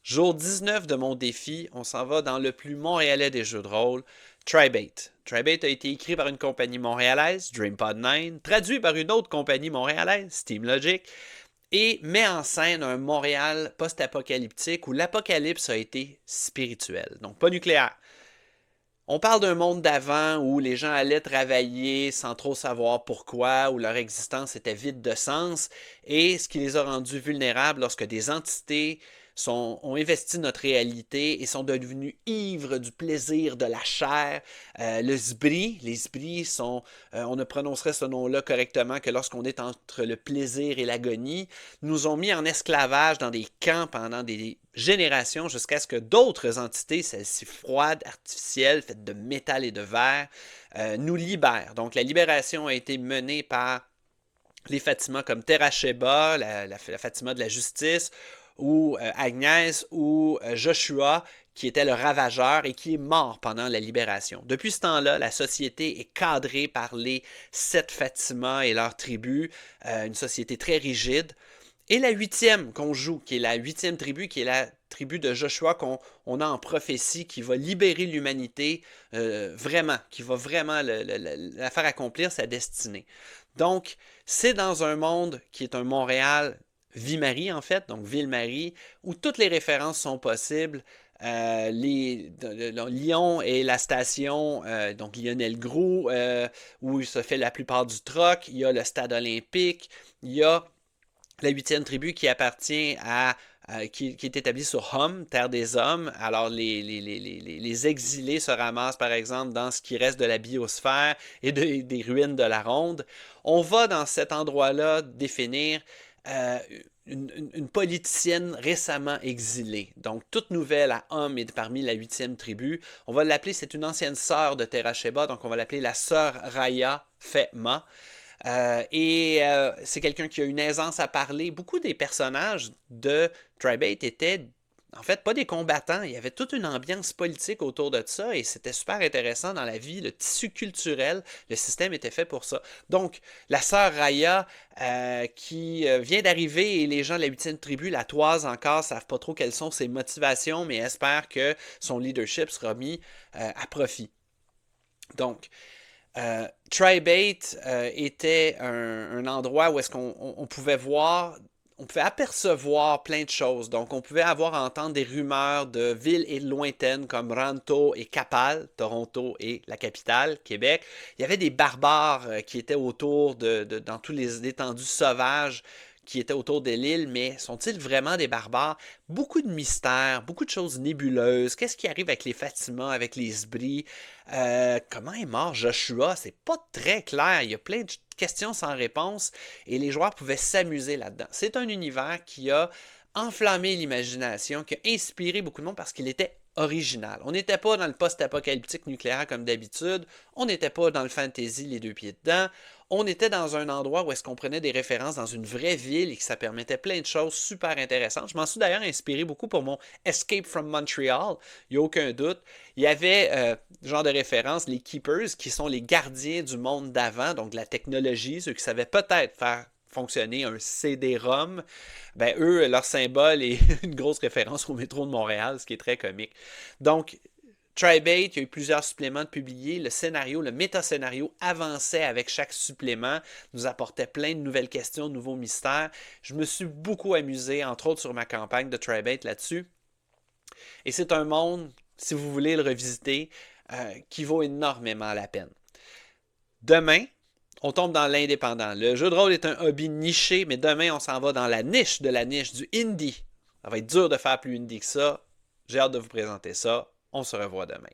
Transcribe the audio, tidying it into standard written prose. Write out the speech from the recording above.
Jour 19 de mon défi, on s'en va dans le plus montréalais des jeux de rôle, TriBait. TriBait a été écrit par une compagnie montréalaise, DreamPod 9, traduit par une autre compagnie montréalaise, SteamLogic, et met en scène un Montréal post-apocalyptique où l'apocalypse a été spirituel, donc pas nucléaire. On parle d'un monde d'avant où les gens allaient travailler sans trop savoir pourquoi, où leur existence était vide de sens, et ce qui les a rendus vulnérables lorsque des entités ont investi notre réalité et sont devenus ivres du plaisir de la chair. Le Sbri, les Sbris sont, on ne prononcerait ce nom-là correctement que lorsqu'on est entre le plaisir et l'agonie, nous ont mis en esclavage dans des camps pendant des générations jusqu'à ce que d'autres entités, celles-ci froides, artificielles, faites de métal et de verre, nous libèrent. Donc la libération a été menée par les Fatima comme Terasheba, la Fatima de la justice, ou Agnès, ou Joshua, qui était le ravageur et qui est mort pendant la libération. Depuis ce temps-là, la société est cadrée par les 7 Fatima et leurs tribus, une société très rigide. Et la huitième qu'on joue, qui est la huitième tribu, qui est la tribu de Joshua qu'on a en prophétie, qui va libérer l'humanité vraiment, qui va vraiment la faire accomplir sa destinée. Donc, c'est dans un monde qui est un Montréal Vie-Marie, en fait, donc Ville-Marie, où toutes les références sont possibles. Lyon est la station, donc Lionel Groux, où il se fait la plupart du troc. Il y a le stade olympique. Il y a la huitième tribu qui appartient qui est établie sur Hum, terre des hommes. Alors les exilés se ramassent par exemple dans ce qui reste de la biosphère et des ruines de la ronde. On va dans cet endroit-là définir euh, une politicienne récemment exilée. Donc, toute nouvelle à Hum est parmi la huitième tribu. On va l'appeler, c'est une ancienne sœur de Terasheba, donc on va l'appeler la sœur Raya Fetma. C'est quelqu'un qui a une aisance à parler. Beaucoup des personnages de TriBait étaient en fait pas des combattants. Il y avait toute une ambiance politique autour de ça et c'était super intéressant dans la vie. Le tissu culturel, le système était fait pour ça. Donc, la sœur Raya qui vient d'arriver et les gens de la huitième tribu la toisent encore, savent pas trop quelles sont ses motivations, mais espèrent que son leadership sera mis à profit. Donc, TriBait était un endroit où est-ce qu'on pouvait voir, on pouvait apercevoir plein de choses. Donc, on pouvait avoir à entendre des rumeurs de villes lointaines comme Ranto et Capal, Toronto et la capitale, Québec. Il y avait des barbares qui étaient autour dans tous les étendues sauvages qui étaient autour de l'île, mais sont-ils vraiment des barbares? Beaucoup de mystères, beaucoup de choses nébuleuses. Qu'est-ce qui arrive avec les Fatima, avec les Sbris? Comment est mort Joshua? C'est pas très clair. Il y a plein de questions sans réponse et les joueurs pouvaient s'amuser là-dedans. C'est un univers qui a enflammé l'imagination, qui a inspiré beaucoup de monde parce qu'il était original. On n'était pas dans le post-apocalyptique nucléaire comme d'habitude, on n'était pas dans le fantasy les deux pieds dedans, on était dans un endroit où est-ce qu'on prenait des références dans une vraie ville et que ça permettait plein de choses super intéressantes. Je m'en suis d'ailleurs inspiré beaucoup pour mon Escape from Montreal, il n'y a aucun doute. Il y avait genre de référence les Keepers qui sont les gardiens du monde d'avant, donc de la technologie, ceux qui savaient peut-être faire fonctionner un CD-ROM, ben eux, leur symbole est une grosse référence au métro de Montréal, ce qui est très comique. Donc, TriBait, il y a eu plusieurs suppléments de publiés. Le scénario, le méta-scénario avançait avec chaque supplément, nous apportait plein de nouvelles questions, de nouveaux mystères. Je me suis beaucoup amusé, entre autres sur ma campagne de TriBait là-dessus. Et c'est un monde, si vous voulez le revisiter, qui vaut énormément la peine. Demain, on tombe dans l'indépendant. Le jeu de rôle est un hobby niché, mais demain, on s'en va dans la niche de la niche du indie. Ça va être dur de faire plus indie que ça. J'ai hâte de vous présenter ça. On se revoit demain.